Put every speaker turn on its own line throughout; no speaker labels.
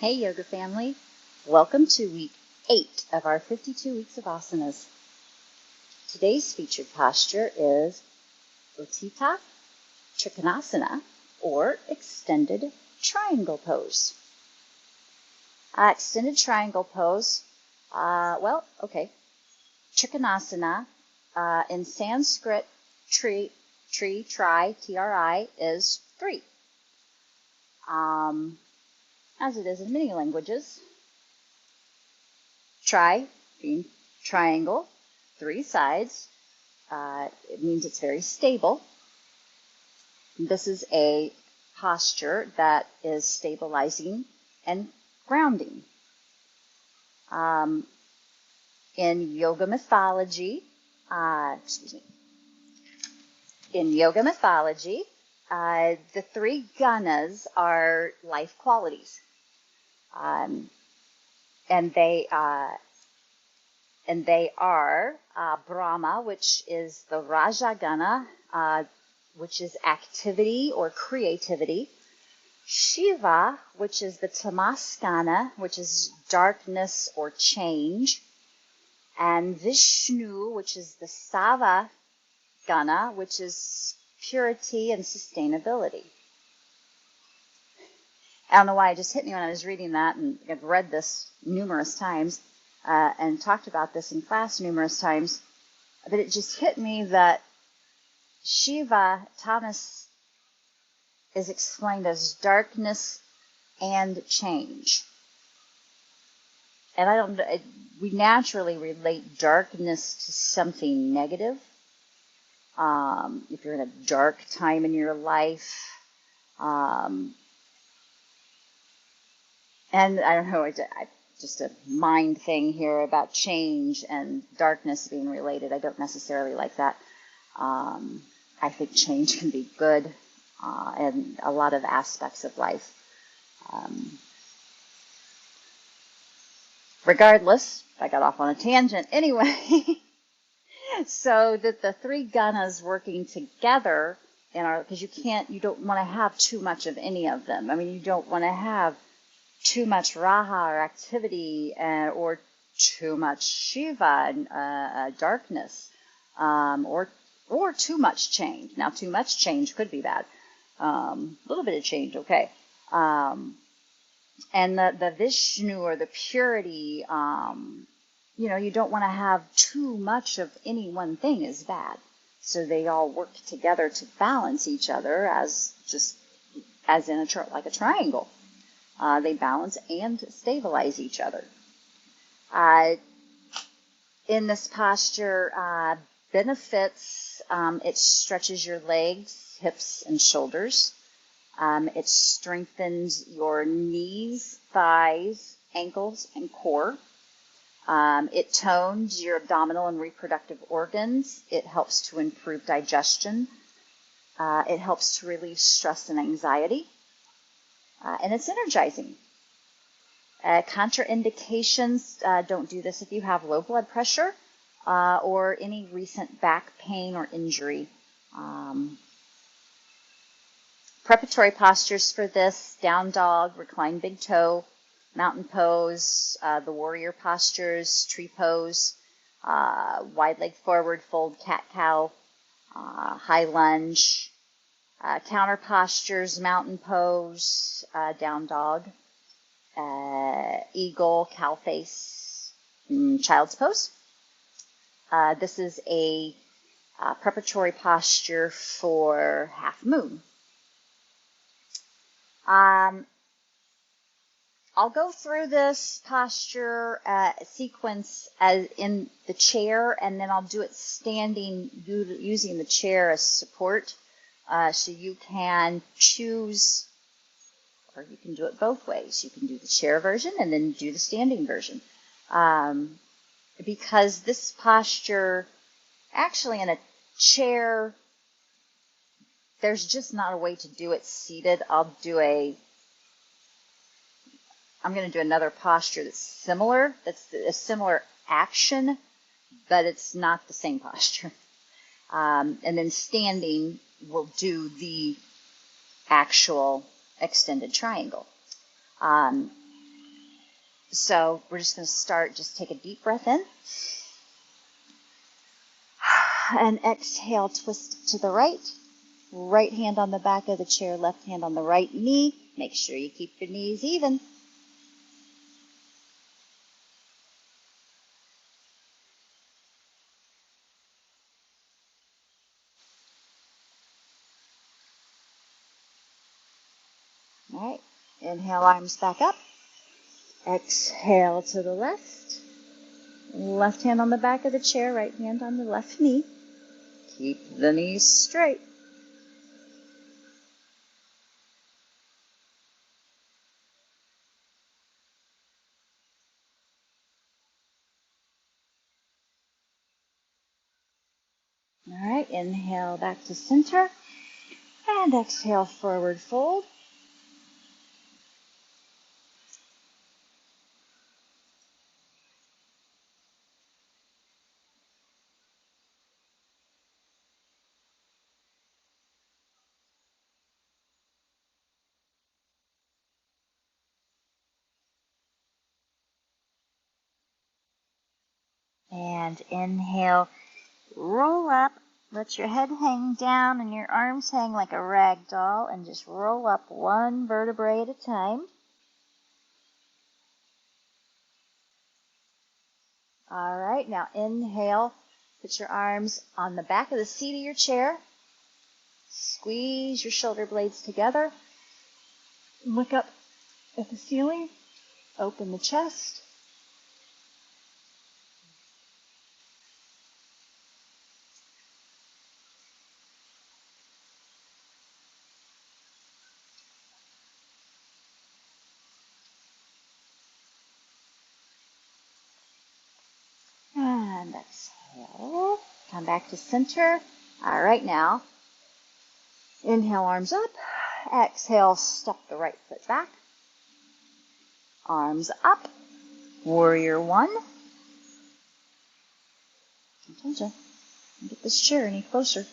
Hey yoga family, welcome to week 8 of our 52 weeks of asanas. Today's featured posture is Utthita Trikonasana, or extended triangle pose. Extended triangle pose, Trikonasana, in Sanskrit, tri, T-R-I, is 3. As it is in many languages. Tri, being triangle, 3 sides. It means it's very stable. This is a posture that is stabilizing and grounding. In yoga mythology, the 3 gunas are life qualities. And they are Brahma, which is the Rajagana, which is activity or creativity. Shiva, which is the Tamaskana, which is darkness or change. And Vishnu, which is the Savagana, which is purity and sustainability. I don't know why it just hit me when I was reading that, and I've read this numerous times and talked about this in class numerous times, but it just hit me that Shiva, Tamas, is explained as darkness and change. And we naturally relate darkness to something negative. If you're in a dark time in your life, and I don't know, just a mind thing here about change and darkness being related. I don't necessarily like that. I think change can be good in a lot of aspects of life. Regardless, I got off on a tangent. Anyway, so that the 3 gunas working together because you don't want to have too much of any of them. I mean, you don't want to have too much raha or activity or too much Shiva and darkness, or too much change. Now, too much change could be bad. A little bit of change, okay. And the Vishnu, or the purity, you don't want to have too much of any one thing is bad. So they all work together to balance each other as in like a triangle. They balance and stabilize each other. In this posture, benefits, it stretches your legs, hips, and shoulders. It strengthens your knees, thighs, ankles, and core. It tones your abdominal and reproductive organs. It helps to improve digestion. It helps to relieve stress and anxiety. And it's energizing. Contraindications, don't do this if you have low blood pressure or any recent back pain or injury. Preparatory postures for this: down dog, recline big toe, mountain pose, the warrior postures, tree pose, wide leg forward fold, cat-cow, high lunge, counter postures, mountain pose, down dog, eagle, cow face, child's pose. This is a preparatory posture for half moon. I'll go through this posture sequence as in the chair, and then I'll do it standing using the chair as support. So you can choose, or you can do it both ways. You can do the chair version and then do the standing version. Because this posture, actually in a chair, there's just not a way to do it seated. I'm going to do another posture that's similar, that's a similar action, but it's not the same posture. And then standing, we'll do the actual extended triangle. So we're just going to start, just take a deep breath in. And exhale, twist to the right. Right hand on the back of the chair, left hand on the right knee. Make sure you keep your knees even. All right. Inhale, arms back up. Exhale to the left. Left hand on the back of the chair, right hand on the left knee. Keep the knees straight. All right, inhale back to center. And exhale, forward fold. And inhale, roll up. Let your head hang down and your arms hang like a rag doll, and just roll up one vertebrae at a time. All right, now inhale. Put your arms on the back of the seat of your chair. Squeeze your shoulder blades together. Look up at the ceiling. Open the chest. And exhale. Come back to center. All right, now. Inhale, arms up. Exhale, step the right foot back. Arms up. Warrior one. I told you. Get this chair any closer.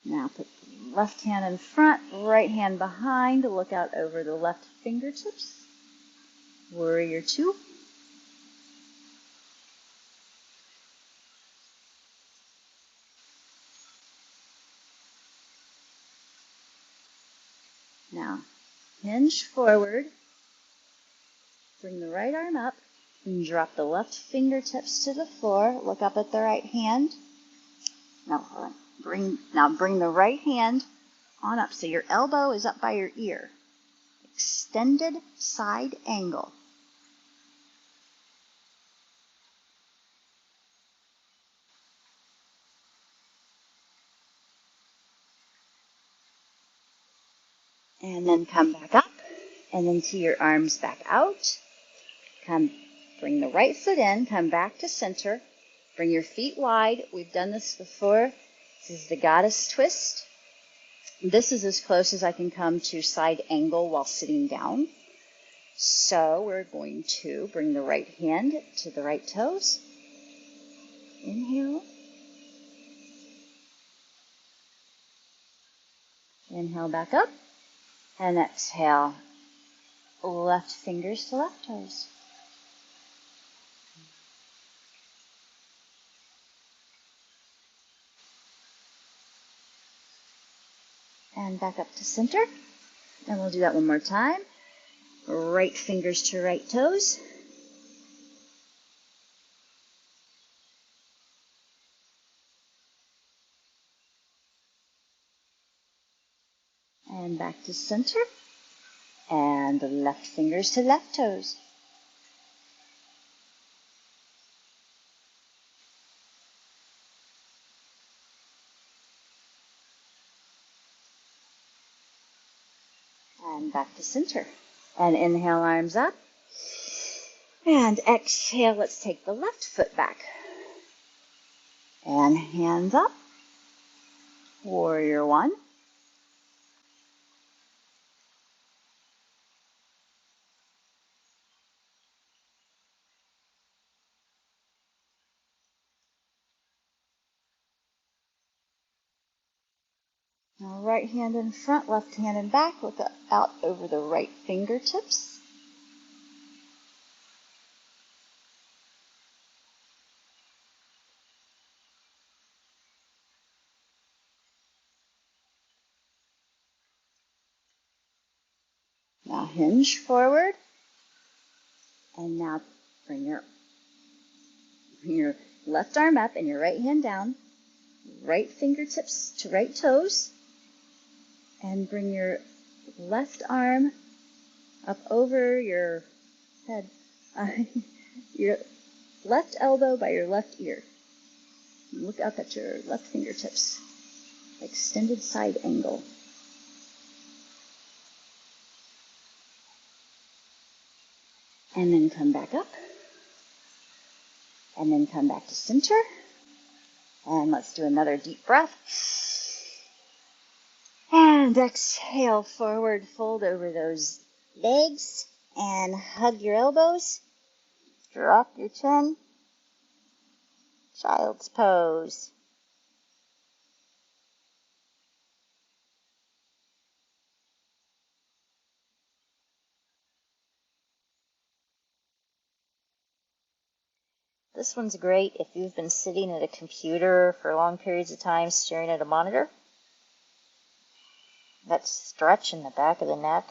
Now put left hand in front, right hand behind. Look out over the left fingertips. Warrior two. Now hinge forward. Bring the right arm up and drop the left fingertips to the floor. Look up at the right hand. Now bring the right hand on up so your elbow is up by your ear. Extended side angle. And then come back up and then to your arms back out. Bring the right foot in, come back to center. Bring your feet wide. We've done this before. This is the goddess twist. This is as close as I can come to side angle while sitting down. So we're going to bring the right hand to the right toes. Inhale. Inhale back up. And exhale. Left fingers to left toes. And back up to center. And we'll do that one more time. Right fingers to right toes. And back to center. And the left fingers to left toes. And back to center. And inhale, arms up. And exhale, let's take the left foot back. And hands up. Warrior one. Now right hand in front, left hand in back. Look out over the right fingertips. Now hinge forward. And now bring your left arm up and your right hand down. Right fingertips to right toes. And bring your left arm up over your head, your left elbow by your left ear. Look up at your left fingertips. Extended side angle. And then come back up. And then come back to center. And let's do another deep breath. And exhale forward, fold over those legs and hug your elbows. Drop your chin. Child's pose. This one's great if you've been sitting at a computer for long periods of time staring at a monitor. That stretch in the back of the neck.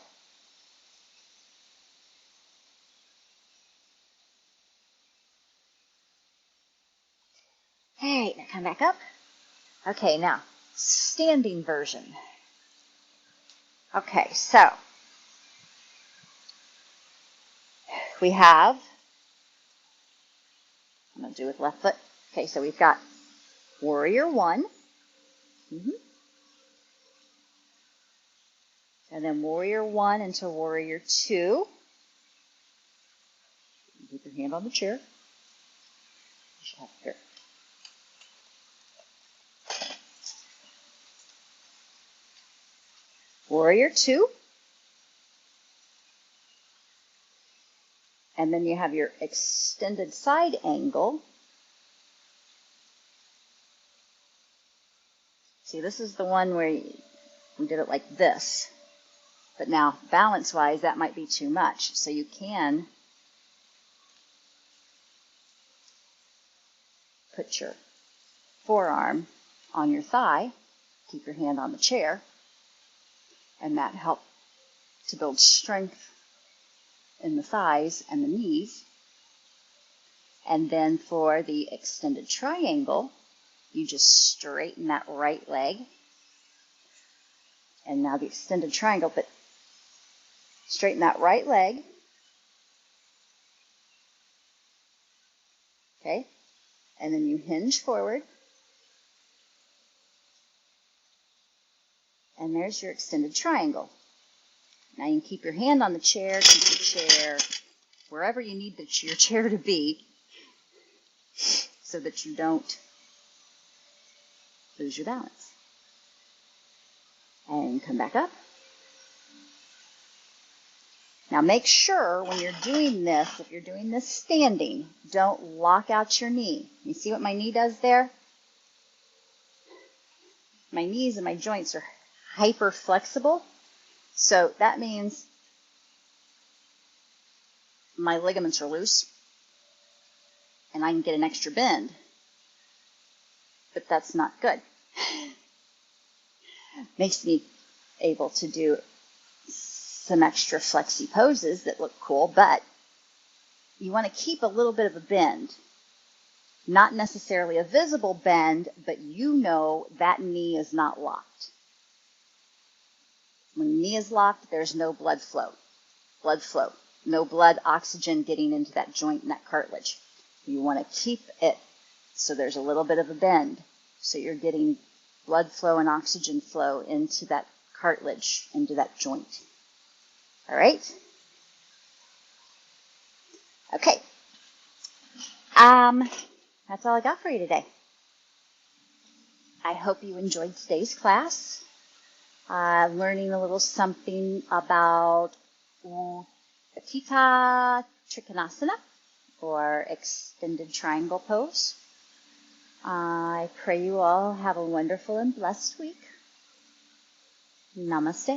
All right, now come back up. Okay, now, standing version. Okay, so we have, I'm going to do with left foot. Okay, so we've got warrior one. And then warrior one into warrior two. Keep your hand on the chair. Here. Warrior two. And then you have your extended side angle. See, this is the one where we did it like this. But now, balance-wise, that might be too much. So you can put your forearm on your thigh, keep your hand on the chair, and that helps to build strength in the thighs and the knees. And then for the extended triangle, you just straighten that right leg. And now the extended triangle, but straighten that right leg. Okay? And then you hinge forward. And there's your extended triangle. Now you can keep your hand on the chair, keep your chair wherever you need your chair to be so that you don't lose your balance. And come back up. Now make sure when you're doing this, if you're doing this standing, don't lock out your knee. You see what my knee does there? My knees and my joints are hyper flexible. So that means my ligaments are loose and I can get an extra bend. But that's not good. Makes me able to do some extra flexy poses that look cool, but you want to keep a little bit of a bend. Not necessarily a visible bend, but you know that knee is not locked. When the knee is locked, there's no blood flow. No blood oxygen getting into that joint and that cartilage. You want to keep it so there's a little bit of a bend, so you're getting blood flow and oxygen flow into that cartilage, into that joint. All right? Okay. That's all I got for you today. I hope you enjoyed today's class. Learning a little something about Utthita Trikonasana, or extended triangle pose. I pray you all have a wonderful and blessed week. Namaste.